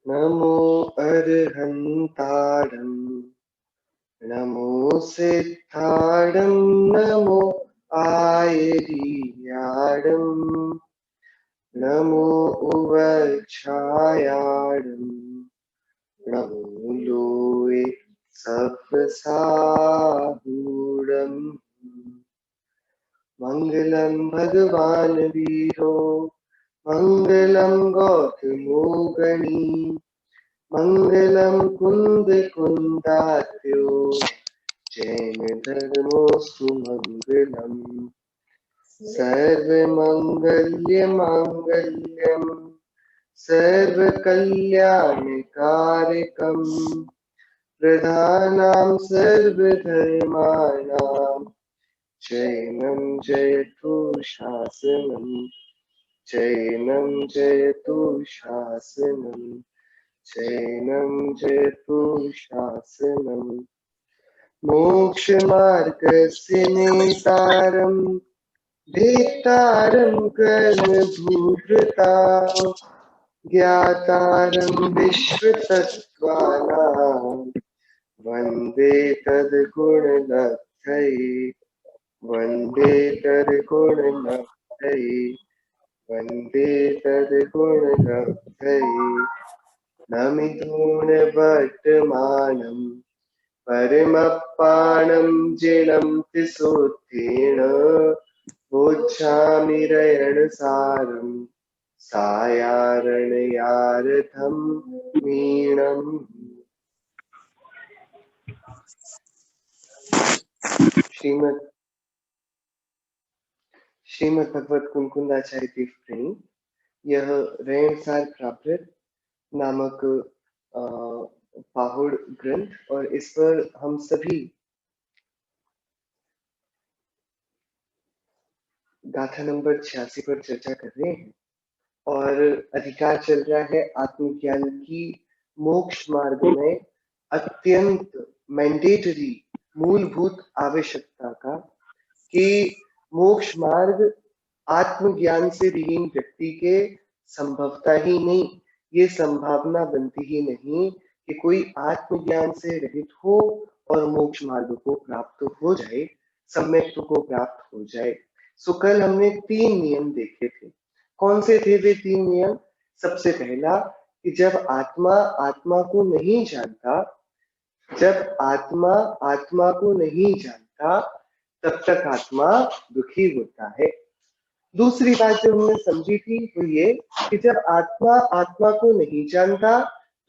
नमो अर्हन्तारं नमो सिद्धारं नमो आयर्याडं नमो उवक्षायाडं नमो लोये सप्तसाहूरं मंगलं भगवान् वीरो मंगलं गौतमो गणी मंगलं कुंद कुंदात्यो जैन धर्मोस्तु मंगलम् सर्वमंगल्य मांगल्यं सर्वकल्याणकारकं प्रधानं सर्वधर्माणां जैनं जयतु शासनं जैनं जयतु शासनं जैनं जयतु शासनं मोक्षमार्गस्य नेतारं भेत्तारं कर्मभूभृता ज्ञातारं विश्वतत्त्वानां वन्दे तद्गुणलब्धये वन्दे तद्गुणलब्धये वन्दे तद्गुणलब्धये नमितूर्णवर्तमानं परमप्पाणं जिनं तिसोत्थेन बोच्छामि रयणसारं सायारणयार्थं मीणम् श्रीमद् भगवत कुंकुंदाचार्य तीर्थ प्रेमी यह रयणसार प्राकृत नामक पाहुड़ ग्रंथ और इस पर हम सभी गाथा नंबर 86 पर चर्चा कर रहे हैं और अधिकार चल रहा है आत्मज्ञान की मोक्ष मार्ग में अत्यंत मैंडेटरी मूलभूत आवश्यकता का कि मोक्ष मार्ग आत्मज्ञान से विहीन व्यक्ति के संभवता ही नहीं, ये संभावना बनती ही नहीं कि कोई आत्मज्ञान से रहित हो और मोक्ष मार्ग को प्राप्त हो जाए, सम्यक्त्व को प्राप्त हो जाए। सो कल हमने 3 नियम देखे थे। कौन से थे वे 3 नियम? सबसे पहला कि जब आत्मा आत्मा को नहीं जानता, जब आत्मा आत्मा को नहीं जानता तब तक आत्मा दुखी होता है। दूसरी बात जो हमने समझी थी वो ये कि जब आत्मा आत्मा को नहीं जानता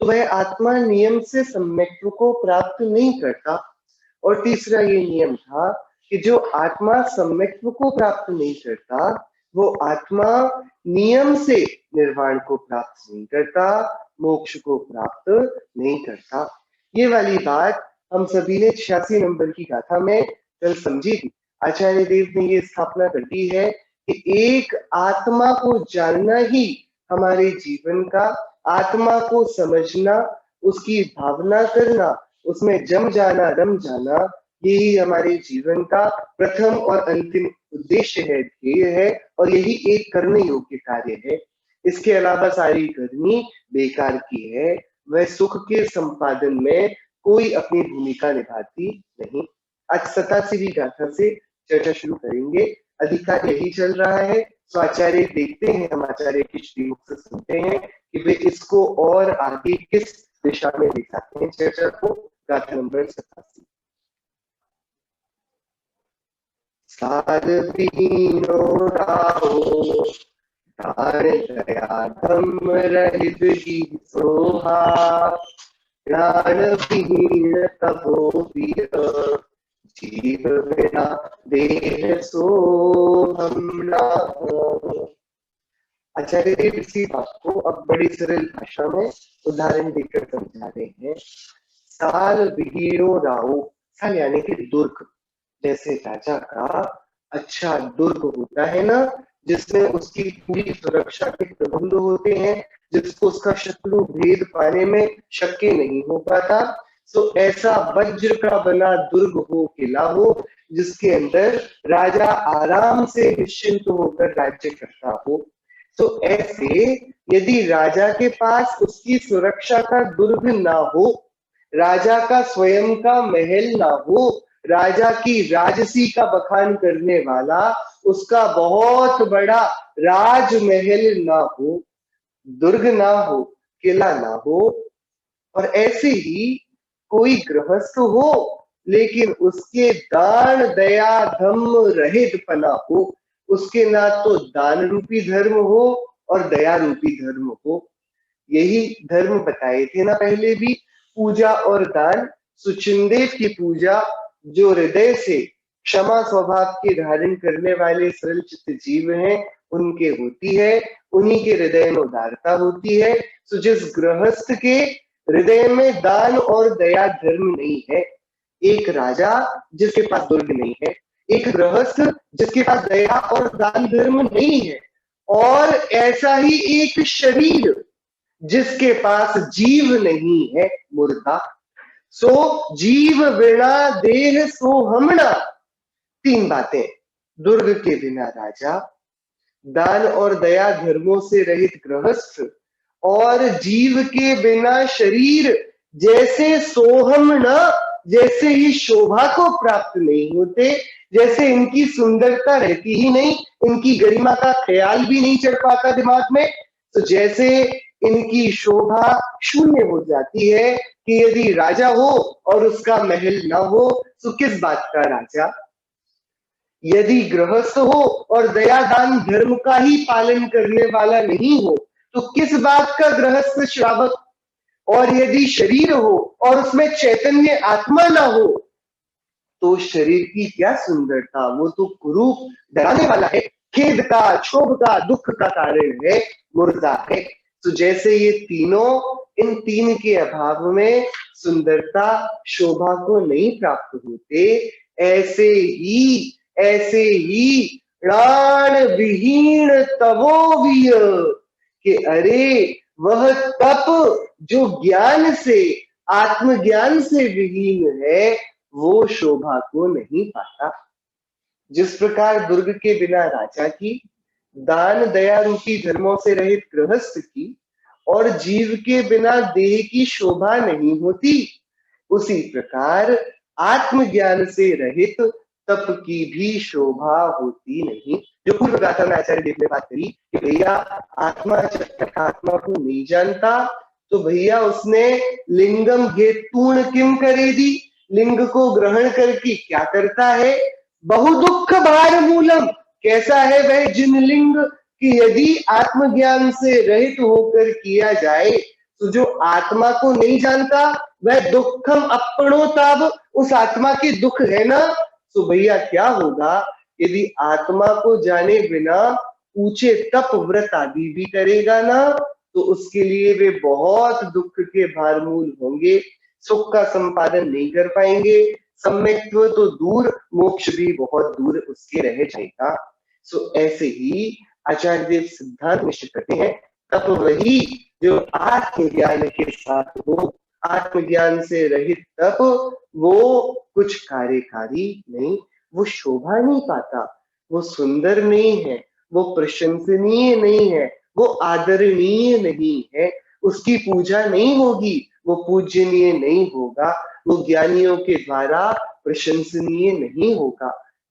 तो वह आत्मा नियम से सम्यक्त्व को प्राप्त नहीं करता। और तीसरा ये नियम था कि जो आत्मा सम्यक्त्व को प्राप्त नहीं करता वो आत्मा नियम से निर्वाण को प्राप्त नहीं करता, मोक्ष को प्राप्त नहीं करता। ये वाली बात हम सभी ने 86 नंबर की गाथा में कल समझी थी। आचार्य देव ने ये स्थापना कर दी है कि एक आत्मा को जानना ही हमारे जीवन का, आत्मा को समझना, उसकी भावना करना, उसमें जम जाना, रम जाना, यही हमारे जीवन का प्रथम और अंतिम उद्देश्य है, ध्येय है और यही एक करने योग्य कार्य है। इसके अलावा सारी करनी बेकार की है, वह सुख के संपादन में कोई अपनी भूमिका निभाती नहीं। आज 87वीं गाथा से चर्चा शुरू करेंगे। अधिकार यही चल रहा है, तो आचार्य देखते हैं, हम आचार्य की श्रीमुख से सुनते हैं कि वे इसको और आगे किस दिशा में दिखाते हैं चर्चा को। गाथा नंबर 87। सारविहीनो राहो दान दया धम्म रहित ही सोहा ज्ञान विहीन तपो वीर जीव बिना देह सो हम ना। आचार्य देव इसी बात को अब बड़ी सरल भाषा में उदाहरण देकर समझा रहे हैं। साल विहीरो राहो, साल यानी कि दुर्ग। जैसे राजा का अच्छा दुर्ग होता है ना, जिसमें उसकी पूरी सुरक्षा के प्रबंध होते हैं, जिसको उसका शत्रु भेद पाने में शक्य नहीं हो पाता, तो ऐसा वज्र का बना दुर्ग हो, किला हो, जिसके अंदर राजा आराम से निश्चिंत होकर राज्य करता हो। तो ऐसे यदि राजा के पास उसकी सुरक्षा का दुर्ग ना हो, राजा का स्वयं का महल ना हो, राजा की राजसी का बखान करने वाला उसका बहुत बड़ा राजमहल ना हो, दुर्ग ना हो, किला ना हो, और ऐसे ही कोई गृहस्थ हो लेकिन उसके दान दया धम्म रहित पना हो, उसके ना तो दान रूपी धर्म हो और दया रूपी धर्म हो। यही धर्म बताए थे ना पहले भी, पूजा और दान। सुचिंदेव की पूजा जो हृदय से क्षमा स्वभाव के धारण करने वाले सरल चित्त जीव हैं उनके होती है, उन्हीं के हृदय में उदारता होती है। तो जिस गृहस्थ के हृदय में दान और दया धर्म नहीं है, एक राजा जिसके पास दुर्ग नहीं है, एक गृहस्थ जिसके पास दया और दान धर्म नहीं है, और ऐसा ही एक शरीर जिसके पास जीव नहीं है, मुर्दा। सो जीव बिना देह सो हमना। तीन बातें, दुर्ग के बिना राजा, दान और दया धर्मों से रहित गृहस्थ, और जीव के बिना शरीर जैसे सोहम न, जैसे ही शोभा को प्राप्त नहीं होते, जैसे इनकी सुंदरता रहती ही नहीं, इनकी गरिमा का ख्याल भी नहीं चढ़ पाता दिमाग में, तो जैसे इनकी शोभा शून्य हो जाती है कि यदि राजा हो और उसका महल ना हो तो किस बात का राजा। यदि गृहस्थ हो और दया दान धर्म का ही पालन करने वाला नहीं हो तो किस बात का गृहस्थ श्रावक। और यदि शरीर हो और उसमें चैतन्य आत्मा ना हो तो शरीर की क्या सुंदरता, वो तो कुरूप डराने वाला है, खेद का, क्षोभ का, दुख का कारण है, मुर्दा है। तो जैसे ये तीनों, इन तीन के अभाव में सुंदरता शोभा को नहीं प्राप्त होते, ऐसे ही प्राण विहीन तवोविय, कि अरे वह तप जो ज्ञान से, आत्मज्ञान से विहीन है, वो शोभा को नहीं पाता। जिस प्रकार दुर्ग के बिना राजा की, दान दया रूपी धर्मों से रहित गृहस्थ की, और जीव के बिना देह की शोभा नहीं होती, उसी प्रकार आत्मज्ञान से रहित तप की भी शोभा होती नहीं। जो पूर्व गाथा में आचार्य देव ने बात करी कि भैया आत्मा आत्मा को नहीं जानता, तो भैया उसने लिंगम हेतूण किम करे दी, लिंग को ग्रहण करके क्या करता है, बहु दुख भार मूलम। कैसा है वह जिन लिंग कि यदि आत्मज्ञान से रहित होकर किया जाए तो जो आत्मा को नहीं जानता वह दुखम अपणोताब, उस आत्मा के दुख है ना। तो भैया क्या होगा यदि आत्मा को जाने बिना ऊंचे तप व्रत आदि भी करेगा ना, तो उसके लिए वे बहुत दुख के भारमूल होंगे, सुख का संपादन नहीं कर पाएंगे, सम्यक्त्व तो दूर, मोक्ष भी बहुत दूर उसके रह जाएगा। सो ऐसे ही आचार्य देव सिद्धांत निश्चित करते हैं, तप वही जो आत्मज्ञान के साथ हो, आत्मज्ञान से रहित तप वो कुछ कार्यकारी नहीं, वो शोभा नहीं पाता, वो सुंदर नहीं है, वो प्रशंसनीय नहीं है, वो आदरणीय नहीं है, उसकी पूजा नहीं होगी, वो पूजनीय नहीं होगा, वो ज्ञानियों के द्वारा प्रशंसनीय नहीं होगा।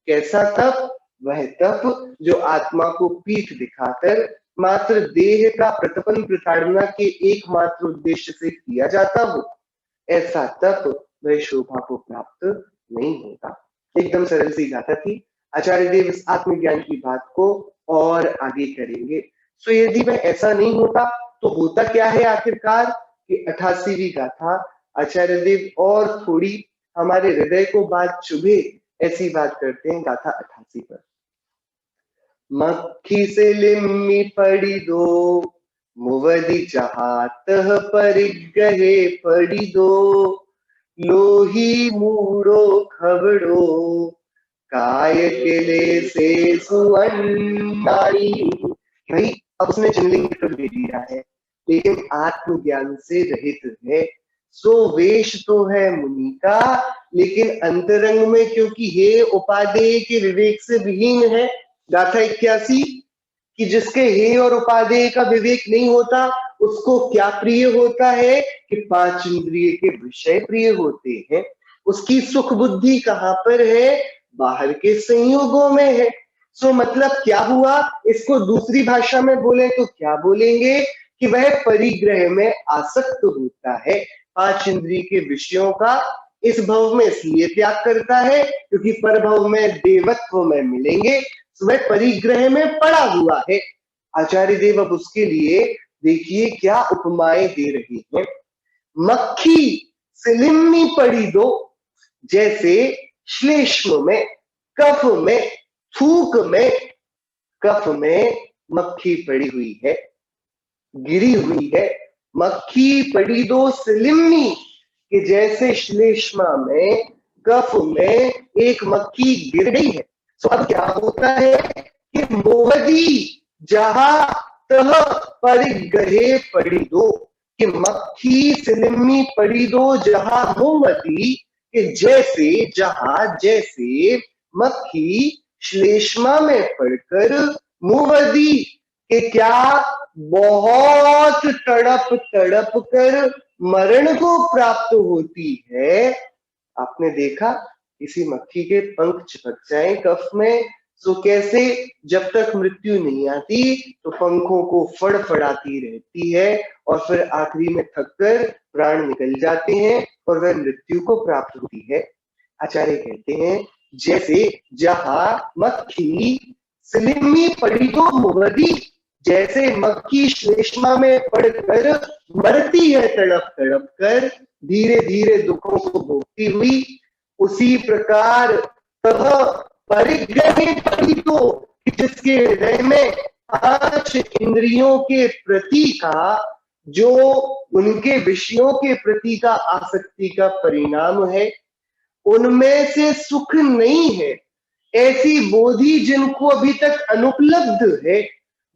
कैसा तप, वह तप जो आत्मा को पीठ दिखाकर मात्र देह का प्रतपन प्रताड़ना के एकमात्र उद्देश्य से किया जाता हो, ऐसा तप वह शोभा को प्राप्त नहीं होता। एकदम सरल सी गाथा थी। आचार्य देव इस आत्मज्ञान की बात को और आगे करेंगे। सो यदि वह ऐसा नहीं होता तो होता क्या है आखिरकार, कि 88वीं गाथा आचार्य देव और थोड़ी हमारे हृदय को बात चुभे ऐसी बात करते हैं गाथा 88 पर। मक्खी से लिम्मी पड़ी दो, मुवदि चाहत परिगहे पड़ी दो, लोही मूड़ो खबड़ो, काय केले से सुअन्नारी। भाई अब उसने चिन्हलिंग दे दिया है लेकिन आत्मज्ञान से रहित है। सो वेश तो है मुनि का, लेकिन अंतरंग में क्योंकि हे उपादेय के विवेक से विहीन है। गाथा 81, कि जिसके हे और उपादेय का विवेक नहीं होता उसको क्या प्रिय होता है कि पांच इंद्रिय के विषय प्रिय होते हैं। उसकी सुख बुद्धि कहाँ पर है? बाहर के संयोगों में है। सो मतलब क्या हुआ? इसको दूसरी भाषा में बोले तो क्या बोलेंगे कि वह परिग्रह में आसक्त होता है, पांच इंद्रिय के विषयों का इस भव में इसलिए त्याग करता है क्योंकि पर भव में देवत्व में मिलेंगे, वह परिग्रह में पड़ा हुआ है। आचार्य देव अब उसके लिए देखिए क्या उपमाएं दे रहे हैं। मक्खी सिलिम्मी पड़ी दो, जैसे श्लेष्म में, कफ में, थूक में, कफ में मक्खी पड़ी हुई है, गिरी हुई है। मक्खी पड़ी दो सिलिम्मी, कि जैसे श्लेष्मा में, कफ में एक मक्खी गिर गई है। तो अब क्या होता है कि मोहदी जहां तह परिग्रहे पड़ी दो, कि मक्खी सिलिम्मी पड़ी दो जहां मोमती, कि जैसे जहां जैसे मक्खी श्लेष्मा में पड़कर मोहदी के क्या बहुत तड़प तड़प कर मरण को प्राप्त होती है। आपने देखा किसी मक्खी के पंख चिपक जाए कफ में, तो कैसे जब तक मृत्यु नहीं आती तो पंखों को फड़फड़ाती रहती है और फिर आखिरी में थककर प्राण निकल जाते हैं और वह मृत्यु को प्राप्त होती है। आचार्य कहते हैं जैसे जहां मक्खी सिलिम्मी पड़ी तो मुहदी, जैसे मक्खी श्लेष्मा में पड़कर मरती है तड़प तड़प कर, धीरे धीरे दुखों को भोगती हुई, उसी प्रकार तह परिग्रहे पड़ी तो, जिसके हृदय में पांच इंद्रियों के प्रति का, जो उनके विषयों के प्रति का आसक्ति का परिणाम है, उनमें से सुख नहीं है। ऐसी बोधि जिनको अभी तक अनुपलब्ध है,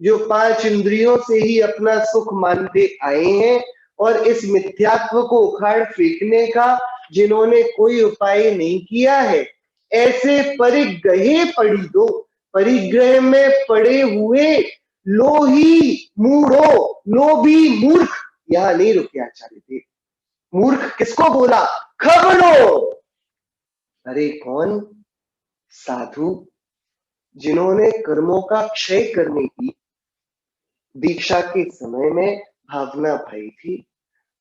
जो पांच इंद्रियों से ही अपना सुख मानते आए हैं और इस मिथ्यात्व को उखाड़ फेंकने का जिन्होंने कोई उपाय नहीं किया है, ऐसे परिग्रहे पड़ी दो, परिग्रह में पड़े हुए लोही मूढ़ो, लोभी मूर्ख, यहां नहीं रुके आचार्य थे। मूर्ख किसको बोला? खबरो। अरे कौन? साधु, जिन्होंने कर्मों का क्षय करने की दीक्षा के समय में भावना पाई थी।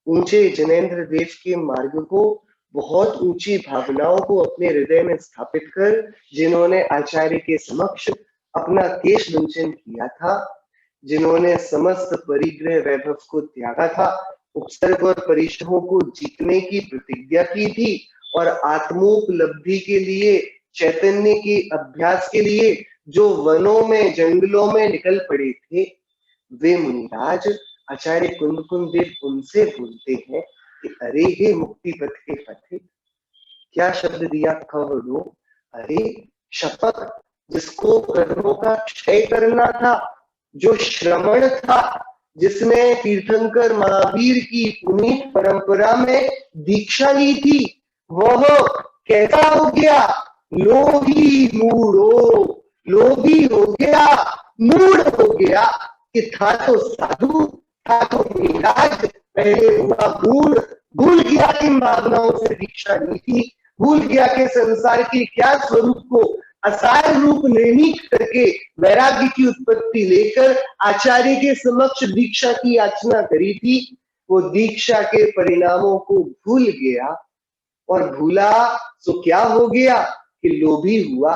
ऊंचे जनेन्द्र देव के मार्ग को, बहुत ऊंची भावनाओं को अपने हृदय में स्थापित कर जिन्होंने आचार्य के समक्ष अपना केश लुंचन किया था, जिन्होंने समस्त परिग्रह वैभव को त्यागा था, उपसर्ग और परिश्रमों को जीतने की प्रतिज्ञा की थी और आत्मोपलब्धि के लिए, चैतन्य के अभ्यास के लिए जो वनों में जंगलों में निकल पड़े थे, वे मुनिराज आचार्य कुंदकुंद देव उनसे बोलते हैं कि अरे हे मुक्ति पथ के पथिक, क्या शब्द दिया खवड़ो, अरे शपथ, जिसको कर्मों का क्षय करना था, जो श्रमण था, जिसने तीर्थंकर महावीर की पुनीत परंपरा में दीक्षा ली थी, वह कैसा हो गया? लोभी मूढ़ो, लोभी हो गया, मूढ़ हो गया, कि था तो साधु, था तो मुनिराज, पहले हुआ मूढ़, भूल गया किन भावनाओं से दीक्षा ली थी, भूल गया कि संसार के क्या स्वरूप को असार रूप निर्णीत करके वैराग्य की उत्पत्ति लेकर आचार्य के समक्ष दीक्षा की याचना करी थी। वो दीक्षा के परिणामों को भूल गया और भूला तो क्या हो गया कि लोभी हुआ।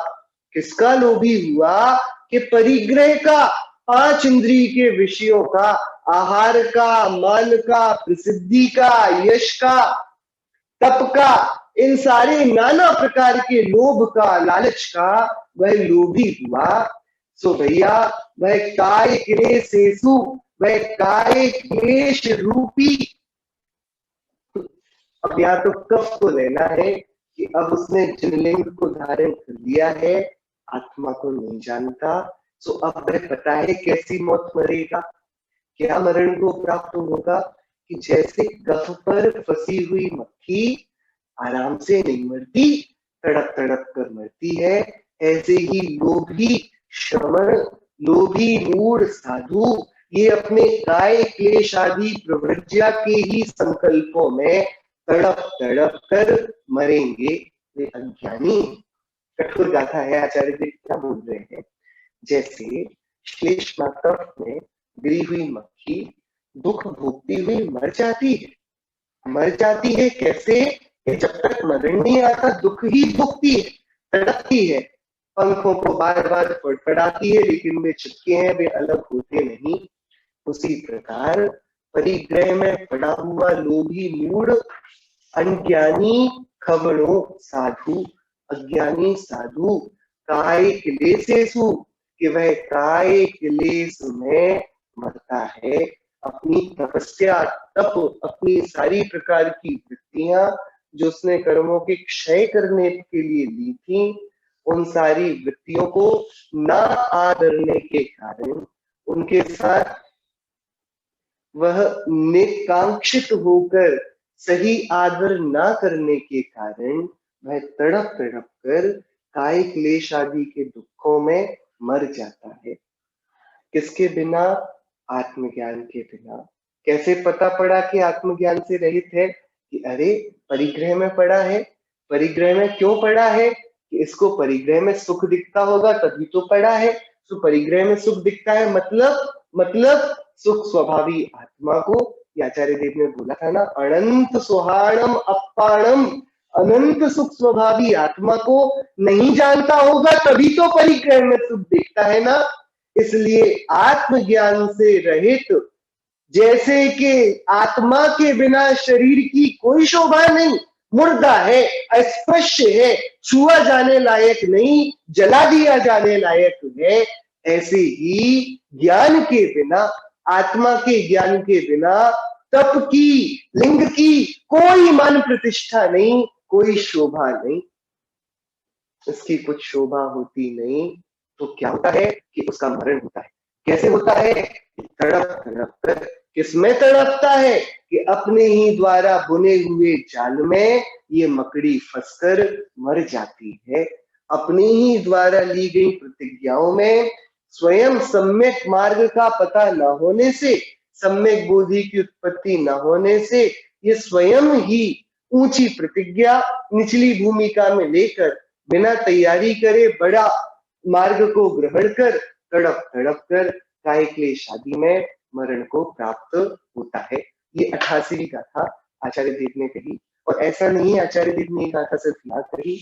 किसका लोभी हुआ? कि परिग्रह का, पांच इंद्रिय के विषयों का, आहार का, मान का, प्रसिद्धि का, यश का, तप का, इन सारे नाना प्रकार के लोभ का, लालच का वह लोभी हुआ। सो भैया वह काय क्लेशेषु, वह काय क्लेश रूपी, अब यहाँ तो कफ को लेना है कि अब उसने जिनलिंग को धारण कर लिया है, आत्मा को नहीं जानता। सो अब वह पता है कैसी मौत मरेगा, क्या मरण को प्राप्त होगा, कि जैसे कफ पर फंसी हुई मक्खी आराम से नहीं मरती, तड़प तड़प कर मरती है, ऐसे ही लोभी श्रमण लोभी मूढ़ साधु ये अपने काय क्लेश आदि प्रवृत्तिया के ही संकल्पों में तड़प तड़प कर मरेंगे, वे अज्ञानी। कठोर गाथा है, आचार्य देव क्या बोल रहे हैं। जैसे श्लेष मातृ में गिरी हुई मक्खी दुख भोगती हुई मर जाती है। मर जाती है कैसे, कि जब तक मरण नहीं आता दुख ही भोगती है, तड़पती है, पंखों को बार बार फड़फड़ाती है, लेकिन वे चिपके हैं, वे अलग होते नहीं। उसी प्रकार परिग्रह में पड़ा हुआ लोभी मूढ़ अज्ञानी खबरों साधु, अज्ञानी साधु काय क्लेशेषु, कि वह काय क्लेश में मरता है। अपनी तपस्या तप, अपनी सारी प्रकार की वृत्तियां जो उसने कर्मों के क्षय करने के लिए ली थी, उन सारी वृत्तियों को ना आदरने के कारण, उनके साथ वह निकांक्षित होकर सही आदर ना करने के कारण वह तड़प तड़प कर काय क्लेश आदि के दुखों में मर जाता है। किसके बिना, आत्मज्ञान के बिना। कैसे पता पड़ा कि आत्मज्ञान से रहित है, कि अरे परिग्रह में पड़ा है। परिग्रह में क्यों पड़ा है, कि इसको परिग्रह में सुख दिखता होगा तभी तो पड़ा है। तो परिग्रह में सुख दिखता है मतलब सुख स्वभावी आत्मा को, आचार्य देव ने बोला था ना, अनंत सुहाणम अपाणम, अनंत सुख स्वभावी आत्मा को नहीं जानता होगा तभी तो परिग्रह में सुख दिखता है ना। इसलिए आत्मज्ञान से रहित, जैसे कि आत्मा के बिना शरीर की कोई शोभा नहीं, मुर्दा है, अस्पृश्य है, छुआ जाने लायक नहीं, जला दिया जाने लायक है, ऐसे ही ज्ञान के बिना, आत्मा के ज्ञान के बिना तप की, लिंग की कोई मान प्रतिष्ठा नहीं, कोई शोभा नहीं। उसकी कुछ शोभा होती नहीं तो क्या होता है, कि उसका मरण होता है। कैसे होता है, तड़प तड़प कर। किसमें तड़पता है, कि अपने ही द्वारा बुने हुए जाल में ये मकड़ी फंसकर मर जाती है। अपने ही द्वारा ली गई प्रतिज्ञाओं में स्वयं सम्यक मार्ग का पता न होने से, सम्यक बोधि की उत्पत्ति न होने से, ये स्वयं ही ऊंची प्रतिज्ञा निचली भूमिका में लेकर बिना तैयारी करे बड़ा मार्ग को ग्रहण कर तड़प तड़प कर काय क्लेश आदि में मरण को प्राप्त होता है। ये 88वीं गाथा आचार्य देव ने कही। और ऐसा नहीं आचार्य देव ने गाथा सिर्फ याद कही,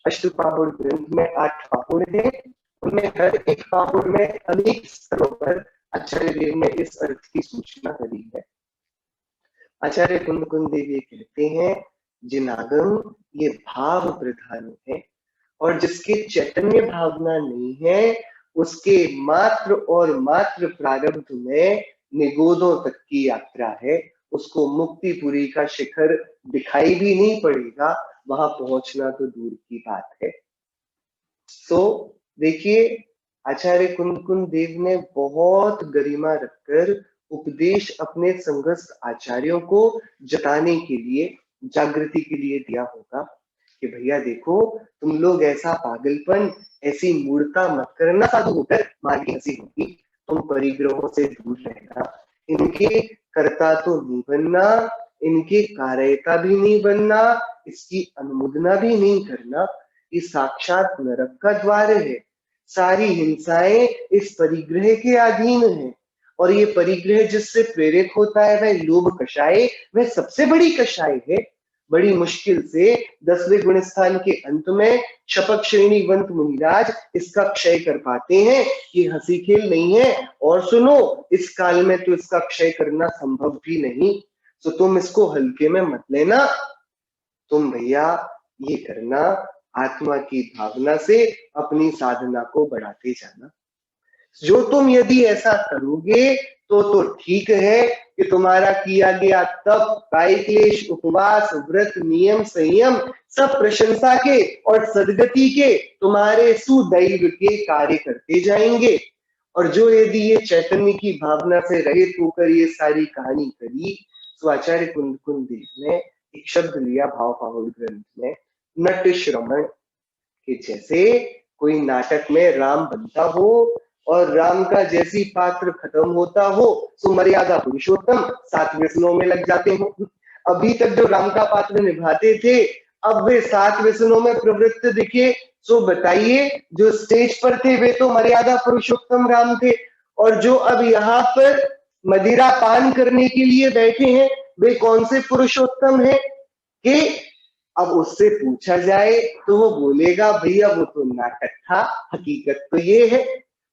अष्टपाहुड़ ग्रंथ में 8 पाहुड़ है, उनमें हर एक पाहुड़ में अनेक स्तरों पर आचार्य देव ने इस अर्थ की सूचना करी है। आचार्य कुंद कुंद देव ये कहते हैं, जिनागम ये भाव प्रधान है, और जिसके चैतन्य भावना नहीं है उसके मात्र और मात्र प्रारब्ध में निगोदों तक की यात्रा है। उसको मुक्तिपुरी का शिखर दिखाई भी नहीं पड़ेगा, वहां पहुंचना तो दूर की बात है। तो देखिए, आचार्य कुंद कुंद देव ने बहुत गरिमा रखकर उपदेश अपने संघस्थ आचार्यों को जताने के लिए, जागृति के लिए दिया होगा, कि भैया देखो, तुम लोग ऐसा पागलपन, ऐसी मूर्खता मत करना, साधु होकर मार की हंसी होगी। तुम परिग्रहों से दूर रहना, इनके कर्ता तो नहीं बनना, इनके कार्यता भी नहीं बनना, इसकी अनुमोदना भी नहीं करना। ये साक्षात नरक का द्वार है। सारी हिंसाएं इस परिग्रह के अधीन है, और ये परिग्रह जिससे प्रेरित होता है वह लोभ कषाय, वह सबसे बड़ी कषाय है। बड़ी मुश्किल से 10वें गुण स्थान के अंत में शपथ श्रेणी वंत मुनिराज इसका क्षय कर पाते हैं। ये हंसी खेल नहीं है, और सुनो, इस काल में तो इसका क्षय करना संभव भी नहीं, तो तुम इसको हल्के में मत लेना। तुम भैया ये करना, आत्मा की भावना से अपनी साधना को बढ़ाते जाना। जो तुम यदि ऐसा करोगे तो ठीक है, कि तुम्हारा किया गया तप, काय क्लेश, उपवास, व्रत, नियम, संयम सब प्रशंसा के और सदगति के, तुम्हारे सुदैव के कार्य करते जाएंगे। और जो यदि ये चैतन्य की भावना से रहित होकर ये सारी कहानी करी, तो आचार्य कुंद कुंद देव ने एक शब्द लिया भाव पाहुड़ ग्रंथ में, नट श्रवण, कि जैसे कोई नाटक में राम बनता हो, और राम का जैसी पात्र खत्म होता हो तो मर्यादा पुरुषोत्तम 7 व्यसनों में लग जाते हो। अभी तक जो राम का पात्र निभाते थे अब वे 7 व्यसनों में प्रवृत्त दिखे, तो बताइए जो स्टेज पर थे वे तो मर्यादा पुरुषोत्तम राम थे, और जो अब यहाँ पर मदिरा पान करने के लिए बैठे हैं वे कौन से पुरुषोत्तम हैं? कि अब उससे पूछा जाए तो वो बोलेगा भैया वो तो नाटक था, हकीकत तो ये है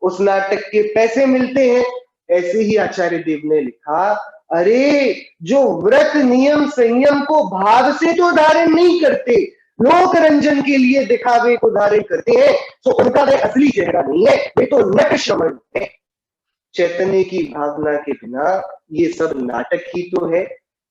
उस नाटक के पैसे मिलते हैं। ऐसे ही आचार्य देव ने लिखा, अरे जो व्रत नियम संयम को भाव से तो धारण नहीं करते, लोक रंजन के लिए दिखावे को धारण करते हैं, तो उनका वे असली चेहरा नहीं है, वे तो नट श्रमण है। चैतन्य की भावना के बिना ये सब नाटक ही तो है,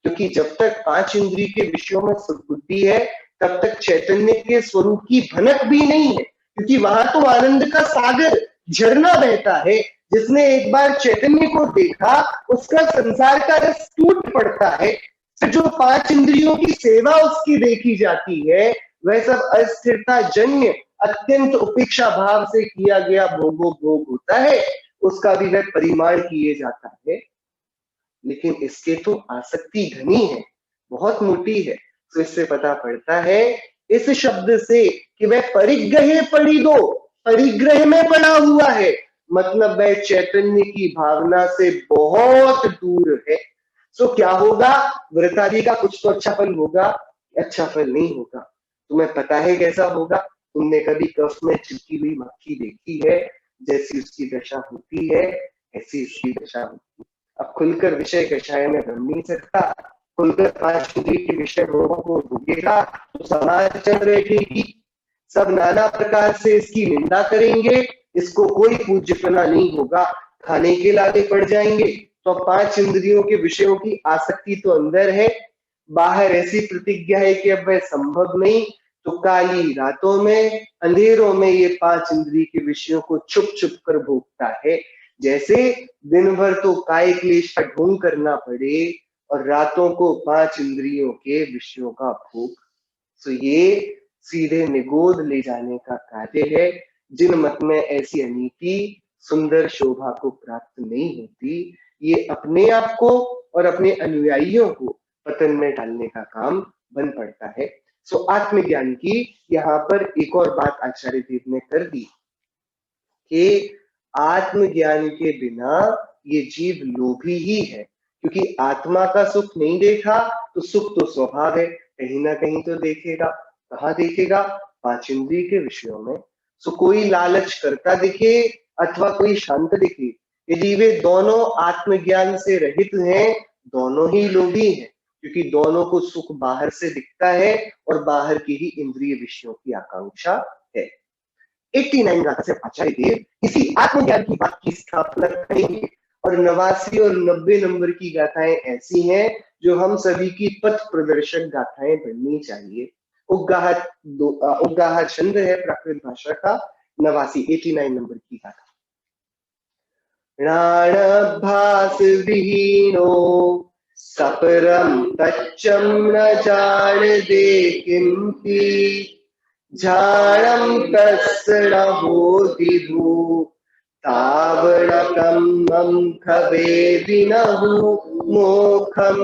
क्योंकि जब तक 5 इंद्रिय के विषयों में सुबुद्धि है तब तक चैतन्य के स्वरूप की भनक भी नहीं है, क्योंकि वहां तो आनंद का सागर झरना बहता है। जिसने एक बार चैतन्य को देखा उसका संसार का रस टूट पड़ता है। जो 5 इंद्रियों की सेवा उसकी देखी जाती है वह सब अस्थिरता जन्य अत्यंत उपेक्षा भाव से किया गया भोगो भोग होता है, उसका भी वह परिमाण किए जाता है। लेकिन इसके तो आसक्ति घनी है, बहुत मोटी है। तो इससे पता पड़ता है इस शब्द से कि वह परिग्रह पड़ी दो, परिग्रह में पड़ा हुआ है, मतलब वह चैतन्य की भावना से बहुत दूर है। तो क्या होगा? व्रतादि का कुछ तो अच्छा फल होगा, अच्छा फल नहीं होगा। तुम्हें पता है कैसा होगा? तुमने कभी कफ में चिपकी हुई मक्खी देखी है? जैसी उसकी दशा होती है ऐसी इसकी दशा होती है। अब खुलकर विषय कषाय में बन नहीं सकता, खुलकर 5 इंद्रिय के विषय लोगों को भोगेगा तो समाज चल बैठेगी, सब नाना प्रकार से इसकी निंदा करेंगे, इसको कोई पूज्यपना नहीं होगा, खाने के लाले पड़ जाएंगे। तो 5 इंद्रियों के विषयों की आसक्ति तो अंदर है, बाहर ऐसी प्रतिज्ञा है कि अब वह संभव नहीं, तो काली रातों में अंधेरों में ये 5 इंद्रिय के विषयों को छुप छुप कर भोगता है। जैसे दिन भर तो काय क्लेश का ढोंग करना पड़े और रातों को 5 इंद्रियों के विषयों का भोग। तो ये सीधे निगोद ले जाने का कार्य है। जिन मत में ऐसी अनीति सुंदर शोभा को प्राप्त नहीं होती, ये अपने आप को और अपने अनुयायियों को पतन में डालने का काम बन पड़ता है। सो आत्मज्ञान की यहाँ पर एक और बात आचार्य देव ने कर दी कि आत्मज्ञान के बिना ये जीव लोभी ही है, क्योंकि आत्मा का सुख नहीं देखा तो सुख तो स्वभाव है, कहीं ना कहीं तो देखेगा। कहाँ देखेगा? 5 इंद्रिय के विषयों में। सो कोई लालच करता दिखे अथवा कोई शांत दिखे, यदि वे दोनों आत्मज्ञान से रहित हैं, दोनों ही लोभी हैं, क्योंकि दोनों को सुख बाहर से दिखता है और बाहर की ही इंद्रिय विषयों की आकांक्षा है। 89 गाथा से आचार्य देव इसी आत्मज्ञान की बात की स्थापना करेंगे, और 89 और 90 नंबर की गाथाएं ऐसी हैं जो हम सभी की पथ प्रदर्शक गाथाएं बननी चाहिए। उद्गाह छंद है प्राकृत भाषा का 89 नंबर की गाथा। प्राणभास विहीनो सपरम तच्चम न जान दे किंपि झाणम तस्न बोधिधु तावणकम मम खवे विनहु मोखम।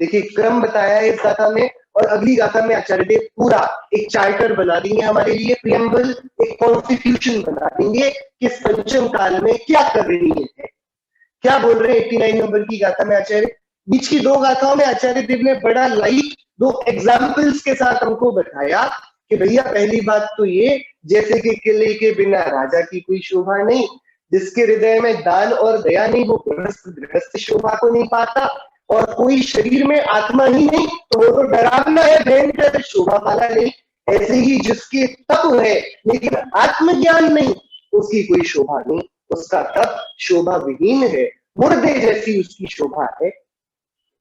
देखिए क्रम बताया है इस गाथा में, और अगली गाथा में आचार्य देव पूरा एक चार्टर बना देंगे हमारे लिए, प्रियम्बल, एक कॉन्स्टिट्यूशन बना देंगे कि पंचम काल में क्या करनी है। क्या बोल रहे हैं 89 नंबर की गाथा में आचार्य? बीच की 2 गाथाओं में आचार्य देव ने बड़ा लाइट 2 एग्जाम्पल्स के साथ हमको बताया कि भैया पहली बात तो ये, जैसे कि किले के बिना राजा की कोई शोभा नहीं, जिसके हृदय में दान और दया नहीं वो गृहस्थ शोभा को नहीं पाता, और कोई शरीर में आत्मा ही नहीं तो वो तो डरावना है, भयंकर शोभा वाला नहीं। ऐसे ही जिसके तप है लेकिन आत्मज्ञान नहीं, उसकी कोई शोभा नहीं, उसका तप शोभा विहीन है, मुर्दे जैसी उसकी शोभा है।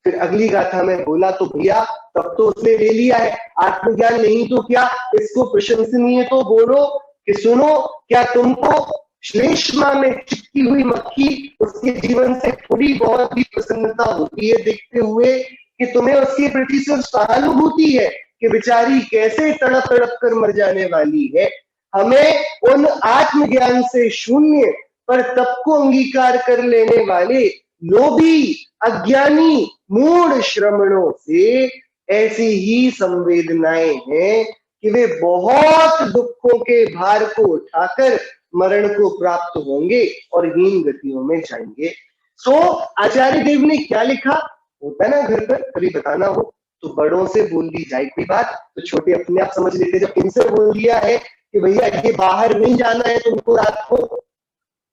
फिर अगली गाथा में बोला तो भैया तब तो उसने ले लिया है, आत्मज्ञान नहीं तो क्या, इसको प्रशंसनीय तो बोलो कि सुनो, क्या तुमको श्लेष्मा में चिपकी हुई मक्खी उसके जीवन से थोड़ी बहुत भी प्रसन्नता होती है देखते हुए, कि तुम्हें उसके प्रति सिर्फ सहानुभूति है कि बेचारी कैसे तड़प तड़प कर मर जाने वाली है। हमें उन आत्मज्ञान से शून्य पर तप को अंगीकार कर लेने वाले लोभी, अज्ञानी, मूढ़ श्रमणों से ऐसी ही संवेदनाएं हैं कि वे बहुत दुखों के भार को उठाकर मरण को प्राप्त होंगे और हीन गतियों में जाएंगे। सो आचार्य देव ने क्या लिखा होता है ना, घर पर कभी बताना हो तो बड़ों से बोल दी जाए कोई बात, तो छोटे अपने आप समझ लेते। जब इनसे बोल दिया है कि भैया ये बाहर नहीं जाना है तुमको रात को,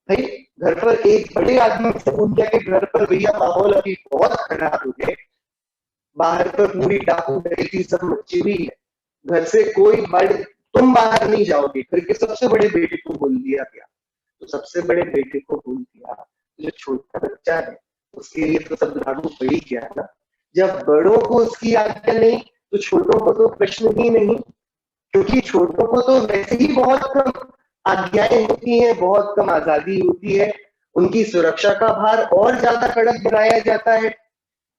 भाई घर पर एक बड़े आदमी से बोल दिया कि घर पर भैया माहौल अभी बहुत खराब हो गया, बाहर पर पूरी डाकू डकैती सब मची हुई है, घर से कोई बड़े तुम बाहर नहीं जाओगे करके सबसे बड़े बेटे को बोल दिया गया। तो सबसे बड़े बेटे को बोल दिया, जो छोटा बच्चा है उसके लिए तो सब लागू पड़ ही गया ना। जब बड़ों को उसकी आज्ञा नहीं तो छोटों को तो प्रश्न ही नहीं, क्योंकि छोटों को तो वैसे ही बहुत कम आज्ञाएं होती हैं, बहुत कम आजादी होती है, उनकी सुरक्षा का भार और ज्यादा कड़क बनाया जाता है।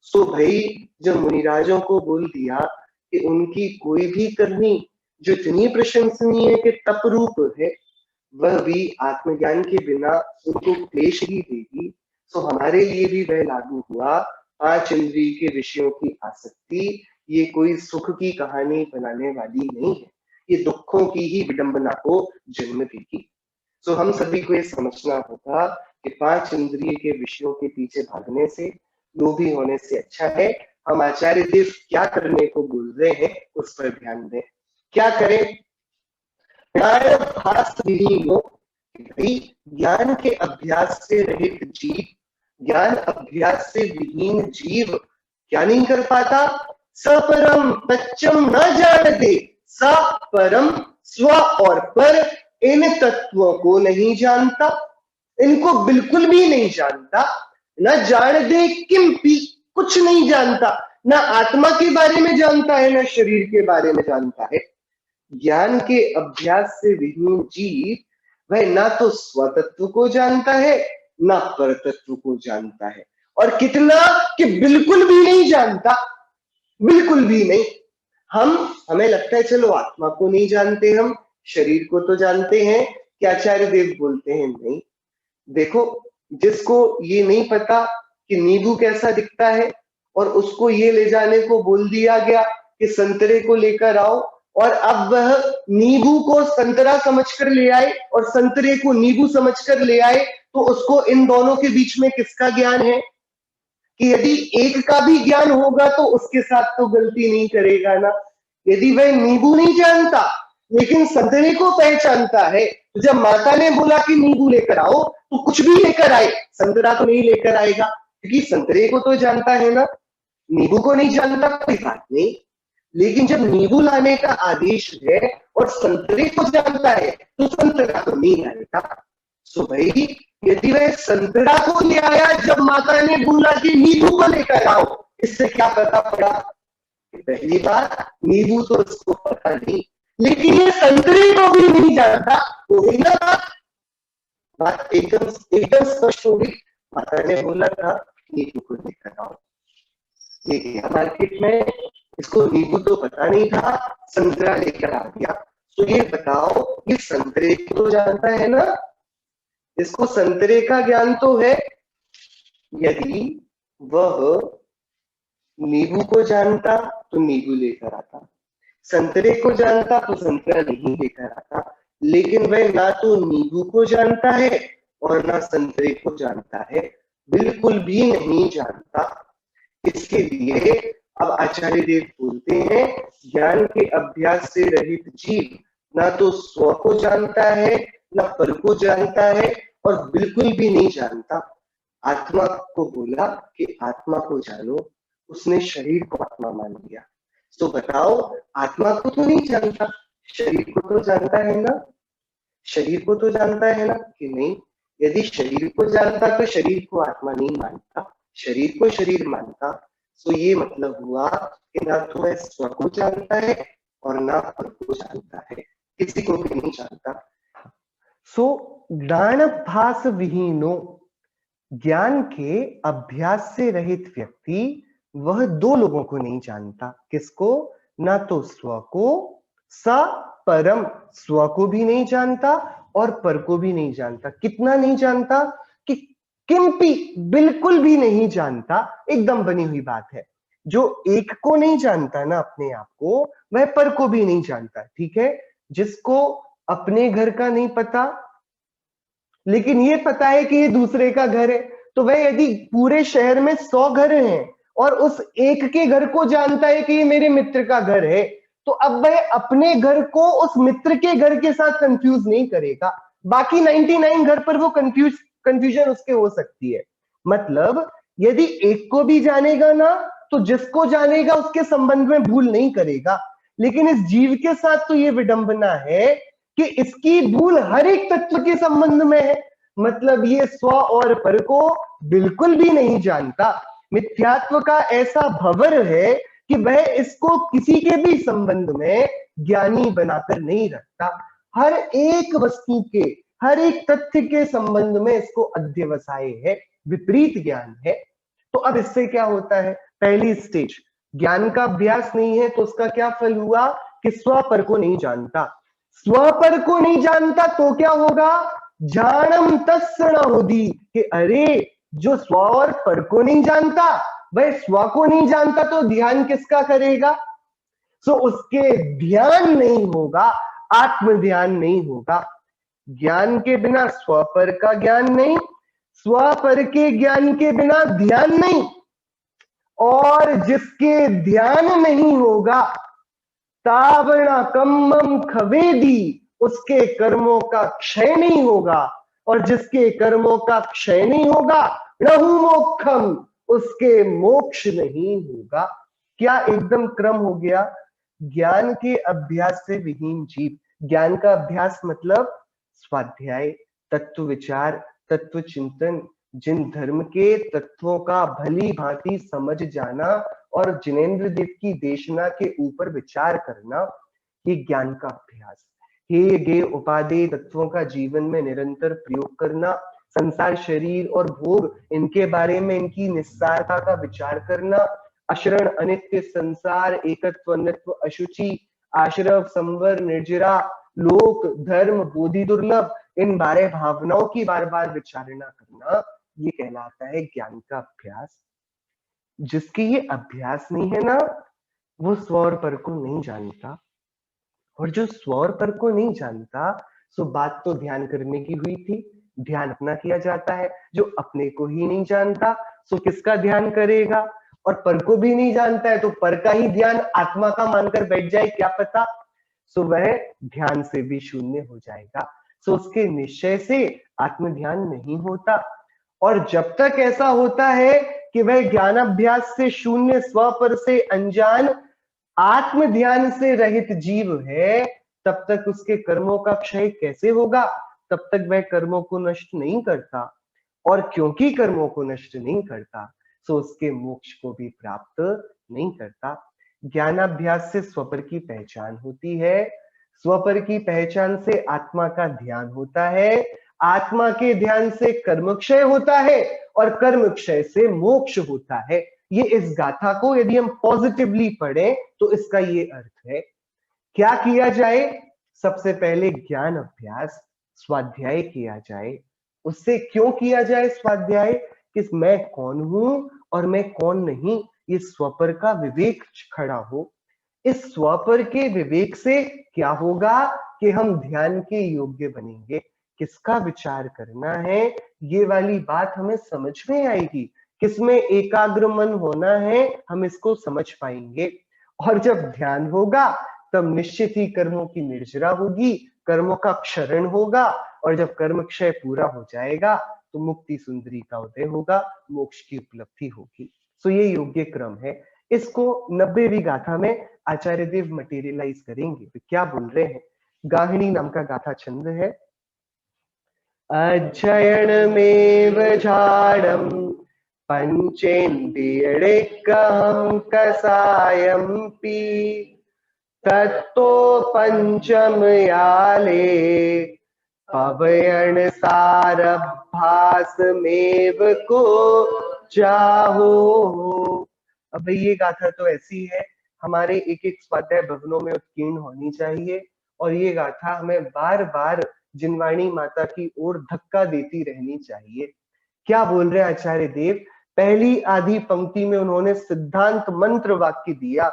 सो भाई जब मुनिराजों को बोल दिया कि उनकी कोई भी करनी जो इतनी प्रशंसनीय के तप रूप है वह भी आत्मज्ञान के बिना उनको क्लेश ही देगी, तो हमारे लिए भी वह लागू हुआ। पांच इंद्रिय के विषयों की आसक्ति ये कोई सुख की कहानी बनाने वाली नहीं है, ये दुखों की ही विडंबना को जन्म देगी। तो हम सभी को ये समझना होगा कि पांच इंद्रिय के विषयों के पीछे भागने से, लोभी होने से अच्छा है हम आचार्य देव क्या करने को बोल रहे हैं उस पर ध्यान दें। क्या करें? ज्ञान के अभ्यास से रहित जीव, ज्ञान अभ्यास से विहीन जीव क्या नहीं कर पाता? सपरम तच्चम न जानते, सपरम स्व और पर इन तत्वों को नहीं जानता, इनको बिल्कुल भी नहीं जानता। न जान दे किंपि, कुछ नहीं जानता, ना आत्मा के बारे में जानता है ना शरीर के बारे में जानता है। ज्ञान के अभ्यास से विहीन जीव वह ना तो स्वतत्व को जानता है ना परतत्व को जानता है, और कितना कि बिल्कुल भी नहीं जानता, बिल्कुल भी नहीं। हमें लगता है चलो आत्मा को नहीं जानते, हम शरीर को तो जानते हैं, कि आचार्य देव बोलते हैं नहीं। देखो जिसको ये नहीं पता कि नींबू कैसा दिखता है और उसको ये ले जाने को बोल दिया गया कि संतरे को लेकर आओ, और अब वह नींबू को संतरा समझकर ले आए और संतरे को नींबू समझकर ले आए, तो उसको इन दोनों के बीच में किसका ज्ञान है? कि यदि एक का भी ज्ञान होगा तो उसके साथ तो गलती नहीं करेगा ना। यदि वह नींबू नहीं जानता लेकिन संतरे को पहचानता है, तो जब माता ने बोला कि नींबू लेकर आओ तो कुछ भी लेकर आए, संतरा तो नहीं लेकर आएगा, क्योंकि संतरे को तो जानता है ना, नींबू को नहीं जानता कोई बात नहीं। लेकिन जब नींबू लाने का आदेश है और संतरे को जानता है तो संतरा तो नहीं आएगा। सो भाई यदि वह संतरा को ले आया जब माता ने बोला कि नींबू को लेकर आओ, इससे क्या पता पड़ा? पहली बात नींबू तो उसको पता नहीं, लेकिन ये संतरे को भी नहीं जानता, तो वही ना बात एकदम एकदम स्पष्ट हो गई। माता ने बोला था नींबू को लेकर आओ, ये गया मार्केट में, इसको नींबू तो पता नहीं था, संतरा लेकर आ गया। तो ये बताओ ये संतरे को तो जानता है ना, इसको संतरे का ज्ञान तो है। यदि वह नींबू को जानता तो नींबू लेकर आता, संतरे को जानता तो संतरा नहीं लेकर आता, लेकिन वह ना तो नींबू को जानता है और ना संतरे को जानता है, बिल्कुल भी नहीं जानता। इसके लिए अब आचार्य देव बोलते हैं ज्ञान के अभ्यास से रहित जीव ना तो स्व को जानता है ना पर को जानता है और बिल्कुल भी नहीं जानता। आत्मा को बोला कि आत्मा को जानो, उसने शरीर को आत्मा मान लिया। तो बताओ आत्मा को तो नहीं जानता, शरीर को तो जानता है ना, शरीर को तो जानता है ना कि नहीं? यदि शरीर को जानता तो शरीर को आत्मा नहीं मानता, शरीर को शरीर मानता। तो ये मतलब हुआ कि ना तो वह स्व को जानता है और ना पर को जानता है, किसी को भी नहीं जानता। सो ज्ञानाभास विहीनो, ज्ञान के अभ्यास से रहित व्यक्ति वह दो लोगों को नहीं जानता, किसको? ना तो स्व को, स परम स्व को भी नहीं जानता और पर को भी नहीं जानता। कितना नहीं जानता कि किंपी बिल्कुल भी नहीं जानता, एकदम बनी हुई बात है। जो एक को नहीं जानता ना अपने आप को, वह पर को भी नहीं जानता, ठीक है। जिसको अपने घर का नहीं पता लेकिन ये पता है कि ये दूसरे का घर है, तो वह यदि पूरे शहर में 100 घर हैं और उस एक के घर को जानता है कि ये मेरे मित्र का घर है, तो अब वह अपने घर को उस मित्र के घर के साथ कंफ्यूज नहीं करेगा। बाकी 99 घर पर वो कंफ्यूजन उसके हो सकती है। मतलब यदि एक को भी जानेगा ना, तो जिसको जानेगा उसके संबंध में भूल नहीं करेगा। लेकिन इस जीव के साथ तो ये विडंबना है कि इसकी भूल हर एक तत्व के संबंध में है। मतलब ये स्व और पर को बिल्कुल भी नहीं जानता। मिथ्यात्व का ऐसा भंवर है कि वह इसको किसी के भी संबंध में ज्ञानी बनाकर नहीं रखता। हर एक वस्तु के, हर एक तथ्य के संबंध में इसको अध्यवसाय है, विपरीत ज्ञान है। तो अब इससे क्या होता है? पहली स्टेज, ज्ञान का अभ्यास नहीं है, तो उसका क्या फल हुआ कि स्व पर को नहीं जानता। स्व पर को नहीं जानता तो क्या होगा? जानम तस्य न होदी, कि अरे जो स्व और पर को नहीं जानता वह स्व को नहीं जानता, तो ध्यान किसका करेगा? सो उसके ध्यान नहीं होगा, आत्म ध्यान नहीं होगा। ज्ञान के बिना स्व पर का ज्ञान नहीं, स्व पर के ज्ञान के बिना ध्यान नहीं, और जिसके ध्यान नहीं होगा तावणा कम्मम खवेदी, उसके कर्मों का क्षय नहीं होगा। और जिसके कर्मों का क्षय नहीं होगा, नहु मोक्षम, उसके मोक्ष नहीं होगा। क्या एकदम क्रम हो गया? ज्ञान के अभ्यास से विहीन जीव, ज्ञान का अभ्यास मतलब स्वाध्याय, तत्व विचार, तत्व चिंतन, जिन धर्म के तत्वों का भली भांति समझ जाना और जिनेन्द्र देव की देशना के ऊपर विचार करना, ये ज्ञान का अभ्यास। हे गे उपादेय तत्वों का जीवन में निरंतर प्रयोग करना, संसार, शरीर और भोग, इनके बारे में इनकी निस्सारता का विचार करना, अशरण, अनित्य, संसार, एकत्व, अनित्व, अशुचि, आश्रव, संवर, निर्जरा, लोक, धर्म, बोधि, दुर्लभ, इन बारे भावनाओं की बार बार विचारणा करना, ये कहलाता है ज्ञान का अभ्यास। जिसके ये अभ्यास नहीं है ना, वो स्व और पर को नहीं जानता। और जो स्व और पर को नहीं जानता, सो बात तो ध्यान करने की हुई थी, ध्यान अपना किया जाता है। जो अपने को ही नहीं जानता, सो किसका ध्यान करेगा? और पर को भी नहीं जानता है, तो पर का ही ध्यान आत्मा का मानकर बैठ जाए, क्या पता। सो वह ध्यान से भी शून्य हो जाएगा। सो उसके निश्चय से आत्म ध्यान नहीं होता। और जब तक ऐसा होता है कि वह ज्ञानाभ्यास से शून्य, स्व पर से अनजान, आत्म ध्यान से रहित जीव है, तब तक उसके कर्मों का क्षय कैसे होगा? तब तक वह कर्मों को नष्ट नहीं करता। और क्योंकि कर्मों को नष्ट नहीं करता, सो उसके मोक्ष को भी प्राप्त नहीं करता। ज्ञानाभ्यास से स्वपर की पहचान होती है, स्वपर की पहचान से आत्मा का ध्यान होता है, आत्मा के ध्यान से कर्म क्षय होता है, और कर्म क्षय से मोक्ष होता है। ये इस गाथा को यदि हम पॉजिटिवली पढ़ें तो इसका ये अर्थ है। क्या किया जाए? सबसे पहले ज्ञान अभ्यास, स्वाध्याय किया जाए। उससे क्यों किया जाए स्वाध्याय? कि मैं कौन हूं और मैं कौन नहीं, ये स्वपर का विवेक खड़ा हो। इस स्वपर के विवेक से क्या होगा कि हम ध्यान के योग्य बनेंगे। किसका विचार करना है, ये वाली बात हमें समझ में आएगी। किसमें एकाग्र मन होना है, हम इसको समझ पाएंगे। और जब ध्यान होगा तब निश्चित ही कर्मों की निर्जरा होगी, कर्मों का क्षरण होगा, और जब कर्म क्षय पूरा हो जाएगा तो मुक्ति सुंदरी का उदय होगा, मोक्ष की उपलब्धि होगी। सो ये योग्य क्रम है। इसको 90वीं गाथा में आचार्य देव मटेरियलाइज करेंगे। तो क्या बोल रहे हैं? गाहिणी नाम का गाथा छंद है। अध्ययनमेव झाडं पंचेन्द्रियणिकं कसायंपि तत्तो पंचमयाले पवयन सारभासमेव को चाहो। अब ये गाथा तो ऐसी है, हमारे एक एक स्वाध्याय भवनों में उत्कीर्ण होनी चाहिए, और ये गाथा हमें बार बार जिनवाणी माता की ओर धक्का देती रहनी चाहिए। क्या बोल रहे हैं आचार्य देव? पहली आधी पंक्ति में उन्होंने सिद्धांत मंत्र वाक्य दिया,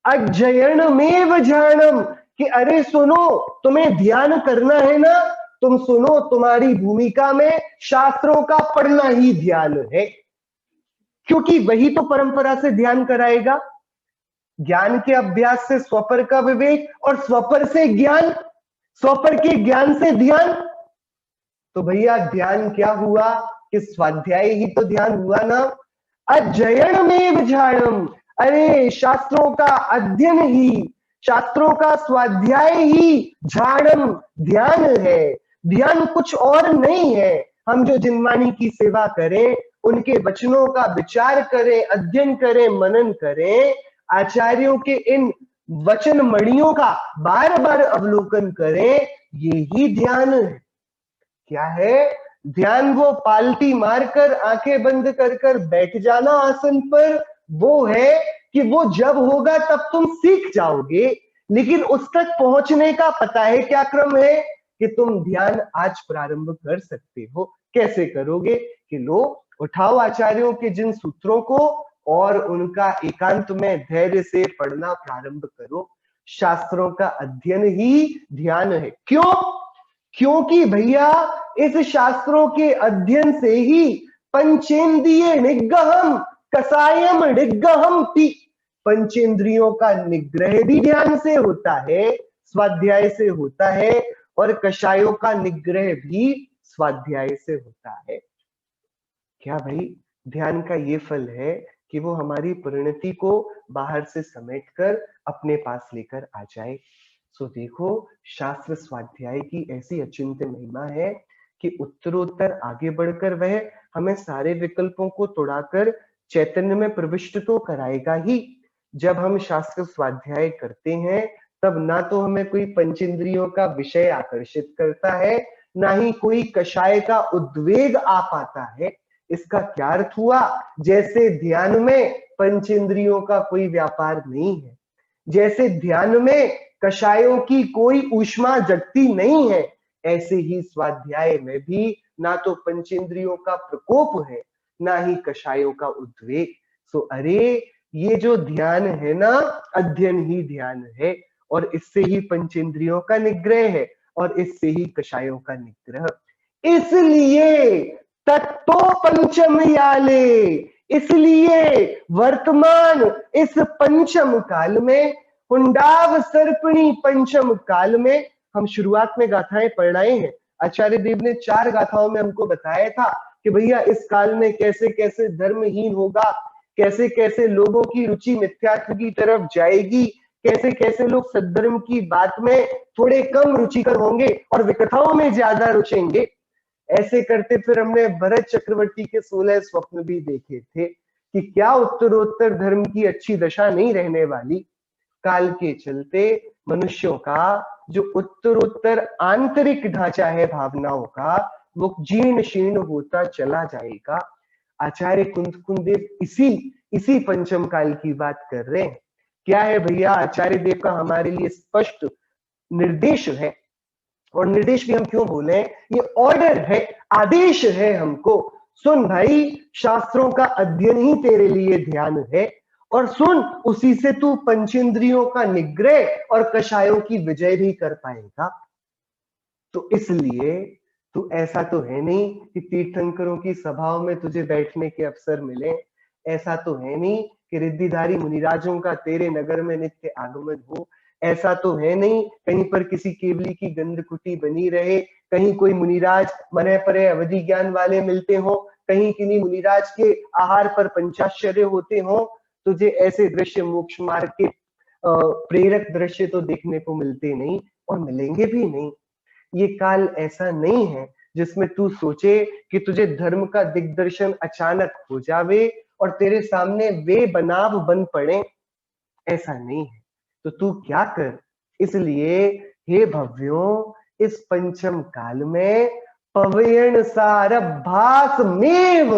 अज्जयणमेव ध्यानम, कि अरे सुनो, तुम्हें ध्यान करना है ना, तुम सुनो, तुम्हारी भूमिका में शास्त्रों का पढ़ना ही ध्यान है, क्योंकि वही तो परंपरा से ध्यान कराएगा। ज्ञान के अभ्यास से स्वपर का विवेक, और स्वपर से ज्ञान, स्वपर के ज्ञान से ध्यान। तो भैया ध्यान क्या हुआ कि स्वाध्याय ही तो ध्यान हुआ ना। अध्ययनमेव ध्यानम, अरे शास्त्रों का अध्ययन ही, शास्त्रों का स्वाध्याय ही ध्यानम, ध्यान है। ध्यान कुछ और नहीं है। हम जो जिनवाणी की सेवा करें, उनके वचनों का विचार करें, अध्ययन करें, मनन करें, आचार्यों के इन वचन मणियों का बार बार अवलोकन करें, ये ही ध्यान है। क्या है ध्यान? वो पालती मारकर आंखें बंद कर कर बैठ जाना आसन पर, वो है कि वो जब होगा तब तुम सीख जाओगे, लेकिन उस तक पहुंचने का पता है क्या क्रम है कि तुम ध्यान आज प्रारंभ कर सकते हो। कैसे करोगे? कि लो, उठाओ आचार्यों के जिन सूत्रों को और उनका एकांत में धैर्य से पढ़ना प्रारंभ करो। शास्त्रों का अध्ययन ही ध्यान है। क्यों? क्योंकि भैया इस शास्त्रों के अध्ययन से ही पंचेंद्रिय निग्रहम कसायम निग्रहम पी, पंचेंद्रियों का निग्रह भी ध्यान से होता है, स्वाध्याय से होता है, और कषायों का निग्रह भी स्वाध्याय से होता है। क्या भाई? ध्यान का ये फल है कि वो हमारी परिणति को बाहर से समेटकर अपने पास लेकर आ जाए। सो देखो, शास्त्र स्वाध्याय की ऐसी अचिंत्य महिमा है कि उत्तरोत्तर आगे बढ़कर वह हमें सारे विकल्पों को तोड़ाकर चैतन्य में प्रविष्ट तो कराएगा ही। जब हम शास्त्र स्वाध्याय करते हैं, तब ना तो हमें कोई पंचेंद्रियों का विषय आकर्षित करता है, ना ही कोई कषाय का उद्वेग आ पाता है। इसका क्या अर्थ हुआ? जैसे ध्यान में पंचेंद्रियों का कोई व्यापार नहीं है, जैसे ध्यान में कषायों की कोई ऊष्मा जगती नहीं है, ऐसे ही स्वाध्याय में भी ना तो पंचेंद्रियों का प्रकोप है, ना ही कषायों का उद्वेग। सो अरे, ये जो ध्यान है ना, अध्ययन ही ध्यान है, और इससे ही पंचेंद्रियों का निग्रह है, और इससे ही कषायों का निग्रह। इसलिए तत्तो पंचम याले, इसलिए वर्तमान इस पंचम काल में, हुंडाव सर्पणी पंचम काल में, हम शुरुआत में गाथाएं पढ़ रहे हैं। आचार्य देव ने 4 गाथाओं में हमको बताया था कि भैया इस काल में कैसे कैसे धर्महीन होगा, कैसे कैसे लोगों की रुचि मिथ्यात्व की तरफ जाएगी, कैसे कैसे लोग सद्धर्म की बात में थोड़े कम रुचिकर होंगे और विकथाओं में ज्यादा रुचेंगे। ऐसे करते फिर हमने भरत चक्रवर्ती के 16 स्वप्न भी देखे थे कि क्या उत्तरोत्तर धर्म की अच्छी दशा नहीं रहने वाली। काल के चलते मनुष्यों का जो उत्तरोत्तर आंतरिक ढांचा है भावनाओं का, वो जीर्ण शीर्ण होता चला जाएगा। आचार्य कुंददेव इसी पंचम काल की बात कर रहे हैं। क्या है भैया? आचार्य देव का हमारे लिए स्पष्ट निर्देश है, और निर्देश भी हम क्यों बोले, ये ऑर्डर है, आदेश है हमको। सुन भाई, शास्त्रों का अध्ययन ही तेरे लिए ध्यान है, और सुन, उसी से तू पंचेंद्रियों का निग्रह और कषायों की विजय भी कर पाएगा। तो इसलिए तू ऐसा तो है नहीं कि तीर्थंकरों की सभाओं में तुझे बैठने के अवसर मिले, ऐसा तो है नहीं कि रिद्धिधारी मुनिराजों का तेरे नगर में नित्य आगमन हो, ऐसा तो है नहीं कहीं पर किसी केवली की गंध कुटी बनी रहे, कहीं कोई मुनिराज मने परे अवधि ज्ञान वाले मिलते हो, कहीं किन्हीं मुनिराज के आहार पर पंचाश्चर्य होते हो। तुझे ऐसे दृश्य मोक्ष मार्ग के प्रेरक दृश्य तो देखने को मिलते नहीं, और मिलेंगे भी नहीं। ये काल ऐसा नहीं है जिसमें तू सोचे कि तुझे धर्म का दिग्दर्शन अचानक हो जावे और तेरे सामने वे बनाव बन पड़े, ऐसा नहीं है। तो तू क्या कर, इसलिए हे भव्यों, इस पंचम काल में पवयन सार भास मेव,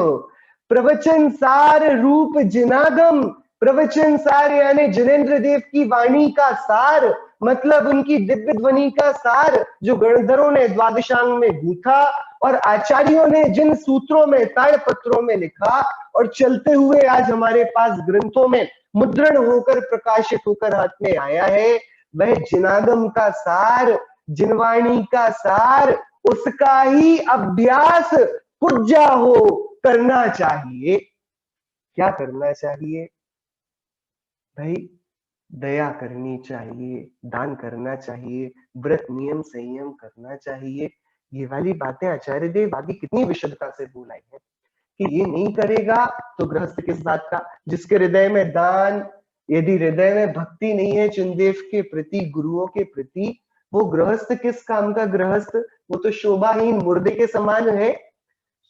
प्रवचन सार रूप जिनागम, प्रवचन सार यानी जिनेन्द्र देव की वाणी का सार, मतलब उनकी दिव्य ध्वनि का सार जो गणधरों ने द्वादशांग में गूंथा और आचार्यों ने जिन सूत्रों में ताड़पत्रों में लिखा और चलते हुए आज हमारे पास ग्रंथों में मुद्रण होकर प्रकाशित होकर हाथ में आया है, वह जिनागम का सार, जिनवाणी का सार, उसका ही अभ्यास पूज्या हो करना चाहिए। क्या करना चाहिए भाई? दया करनी चाहिए, दान करना चाहिए, व्रत नियम संयम करना चाहिए। ये वाली बातें आचार्य देव आगे कितनी विशुद्धता से बोलाई है कि ये नहीं करेगा तो गृहस्थ किस बात का। जिसके हृदय में दान, यदि हृदय में भक्ति नहीं है चुनदेव के प्रति, गुरुओं के प्रति, वो गृहस्थ किस काम का गृहस्थ? वो तो शोभाहीन मुर्दे के समान है।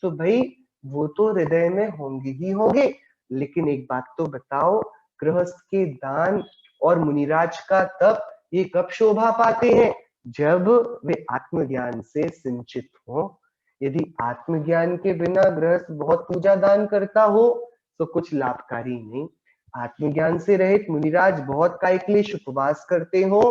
तो भाई वो तो हृदय में होंगे ही होंगे, लेकिन एक बात तो बताओ, गृहस्थ के दान और मुनिराज का तप ये कब शोभा पाते हैं? जब वे आत्मज्ञान से सिंचित हो। यदि आत्मज्ञान के बिना गृहस्थ बहुत पूजा दान करता हो तो कुछ लाभकारी नहीं। आत्मज्ञान से रहित मुनिराज बहुत कायक्लेश उपवास करते हो,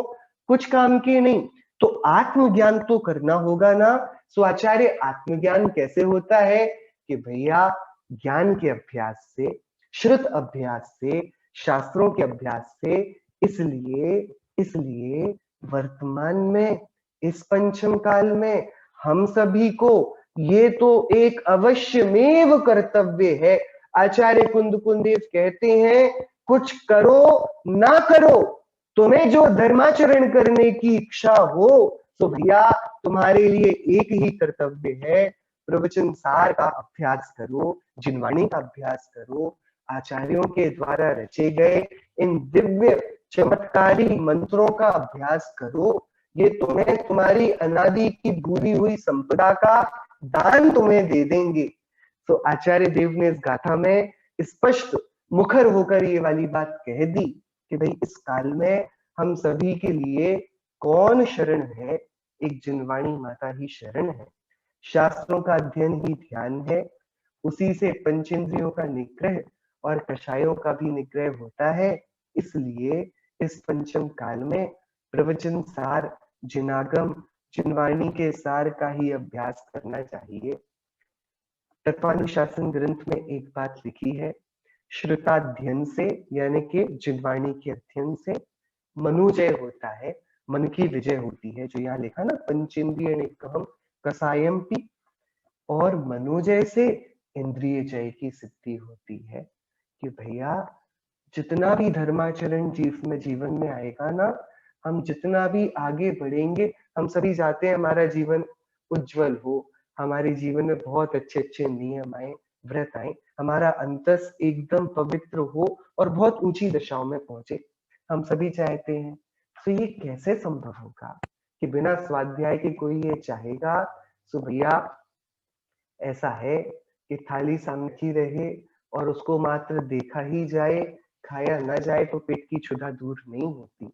कुछ काम के नहीं। तो आत्मज्ञान तो करना होगा ना। सो आचार्य आत्मज्ञान कैसे होता है कि भैया ज्ञान के अभ्यास से, श्रुत अभ्यास से, शास्त्रों के अभ्यास से। इसलिए इसलिए वर्तमान में इस पंचम काल में हम सभी को ये तो एक अवश्यमेव कर्तव्य है। आचार्य कुंद कुंदेव कहते हैं, कुछ करो ना करो, तुम्हें जो धर्माचरण करने की इच्छा हो तो भैया तुम्हारे लिए एक ही कर्तव्य है, प्रवचन सार का अभ्यास करो, जिनवाणी का अभ्यास करो, आचार्यों के द्वारा रचे गए इन दिव्य चमत्कारी मंत्रों का अभ्यास करो। ये तुम्हें तुम्हारी अनादि की भूली हुई संपदा का दान तुम्हें दे देंगे। तो आचार्य देव ने इस गाथा में स्पष्ट मुखर होकर ये वाली बात कह दी कि भाई इस काल में हम सभी के लिए कौन शरण है? एक जिनवाणी माता ही शरण है। शास्त्रों का अध्ययन ही ध्यान है, उसी से पंचेंद्रियों का निग्रह और कषायों का भी निग्रह होता है। इसलिए इस पंचम काल में प्रवचन सार, जिनागम, जिनवाणी के सार का ही अभ्यास करना चाहिए। तत्वानुशासन ग्रंथ में एक बात लिखी है, श्रुताध्ययन से यानी कि जिनवाणी के अध्ययन से मनुजय होता है, मन की विजय होती है। जो यहाँ लिखा ना, पंचेंद्रिय निग्रहम कसायम्पि, और मनोजय से इंद्रिय जय की सिद्धि होती है। कि भैया जितना भी धर्माचरण जीवन में आएगा ना, हम जितना भी आगे बढ़ेंगे, हम सभी चाहते हैं हमारा जीवन उज्जवल हो, हमारे जीवन में बहुत अच्छे अच्छे नियम आए, व्रत आए, हमारा अंतस एकदम पवित्र हो और बहुत ऊंची दशाओं में पहुंचे, हम सभी चाहते हैं। तो ये कैसे संभव होगा कि बिना स्वाध्याय के कोई ये चाहेगा? तो भैया ऐसा है कि थाली सामने रहे और उसको मात्र देखा ही जाए, खाया न जाए तो पेट की क्षुधा दूर नहीं होती।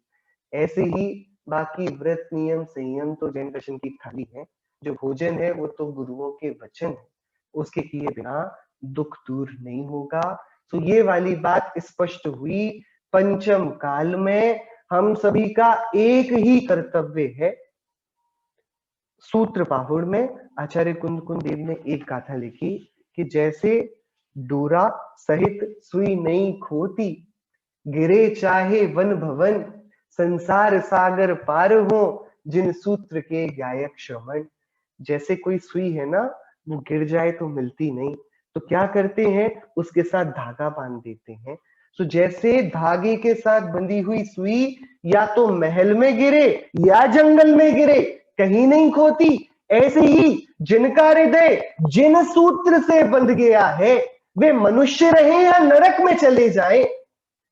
ऐसे ही बाकी व्रत नियम संयम तो जैन दर्शन की थाली है, जो भोजन है वो तो गुरुओं के वचन है, उसके किए बिना दुख दूर नहीं होगा। तो ये वाली बात स्पष्ट हुई, पंचम काल में हम सभी का एक ही कर्तव्य है। सूत्र पाहुड़ में आचार्य कुंद कुंद देव ने एक गाथा लिखी कि जैसे डोरा सहित सुई नहीं खोती, गिरे चाहे वन भवन, संसार सागर पार हो, जिन सूत्र के गायक श्रवण। जैसे कोई सुई है ना, वो गिर जाए तो मिलती नहीं, तो क्या करते हैं, उसके साथ धागा बांध देते हैं। तो जैसे धागे के साथ बंधी हुई सुई या तो महल में गिरे या जंगल में गिरे, कहीं नहीं खोती, ऐसे ही जिनका हृदय जिन सूत्र से बंध गया है, वे मनुष्य रहे या नरक में चले जाएं,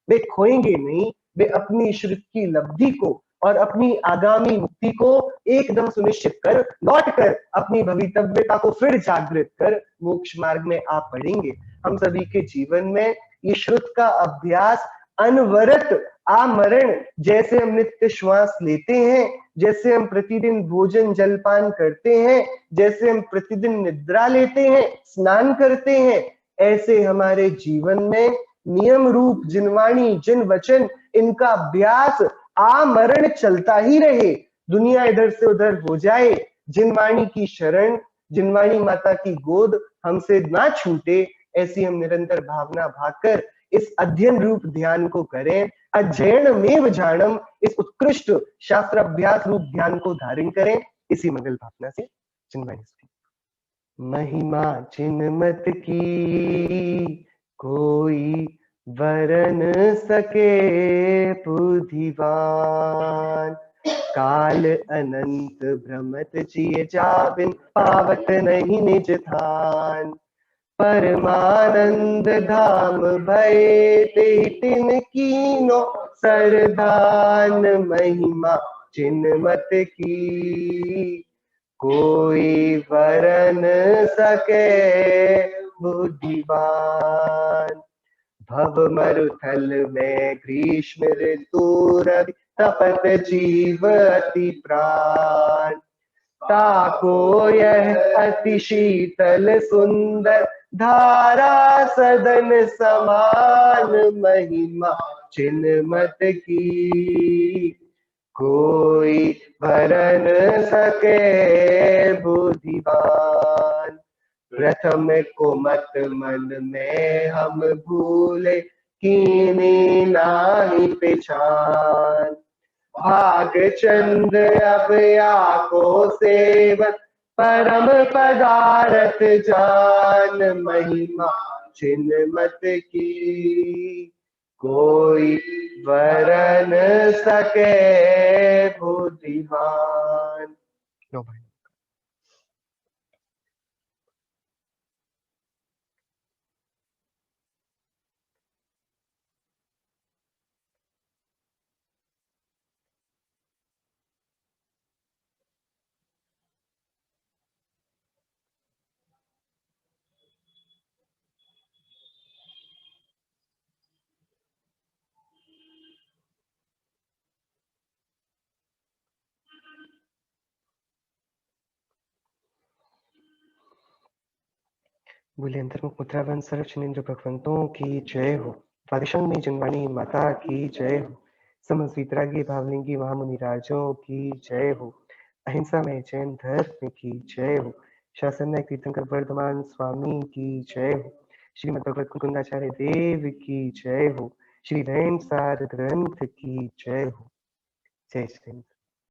वे खोएंगे नहीं। वे अपनी श्रुत की लब्धि को और अपनी आगामी मुक्ति को एकदम सुनिश्चित कर लौट कर अपनी भवितव्यता को फिर जागृत कर मोक्ष मार्ग में आ पड़ेंगे। हम सभी के जीवन में ये श्रुत का अभ्यास अनवरत आमरण, जैसे हम नित्य श्वास लेते हैं, जैसे हम प्रतिदिन भोजन जलपान करते हैं, जैसे हम प्रतिदिन निद्रा लेते हैं, स्नान करते हैं, ऐसे हमारे जीवन में नियम रूप जिनवाणी जिन वचन, इनका अभ्यास आमरण चलता ही रहे, दुनिया इधर से उधर हो जाए, जिनवाणी की शरण, जिनवाणी माता की गोद हमसे ना छूटे, ऐसी हम निरंतर भावना भाकर इस अध्ययन रूप ध्यान को करें। अध्ययन में जानम, इस उत्कृष्ट शास्त्र अभ्यास रूप ध्यान को धारण करें। इसी मंगल भावना से जिनवाणी स्त्री। महिमा चिन्मत की कोई वरन सके बुद्धिवान, काल अनंत भ्रमत जिय जाबिन, पावत नहीं निज थान। परमानंद धाम भय तिन कीनो सरदान, महिमा चिन्मत की कोई वरन सके बुद्धिवान। भव मरुथल में ग्रीष्म ऋतु रवि, तपत जीव अति प्राण। ताको यह अति शीतल सुंदर धारा सदन समान, महिमा चिन्मत की कोई भरन सके बुद्धिवान। प्रथम को मत मन में हम भूले, कीनी नाही पिछान। भाग चंद अब आको सेवत, परम पदारथ जान, महिमा चिन्मत की कोई वरन सके बुद्धिमान। लो भाई, बोले अंतर्मुख मुद्रावन सर्व चनेन्द्र भगवंतों की जय हो। द्वादशंग में जिनवाणी माता की जय हो। समस्त वीतरागी भावलिंगी महामुनि राजों की जय हो। अहिंसा में जैन धर्म की जय हो। शासन नायक तीर्थंकर वर्धमान स्वामी की जय हो। श्रीमद भगवत कुंकुंदाचार्य देव की जय हो। श्री रैन सार ग्रंथ की जय हो। जय श्री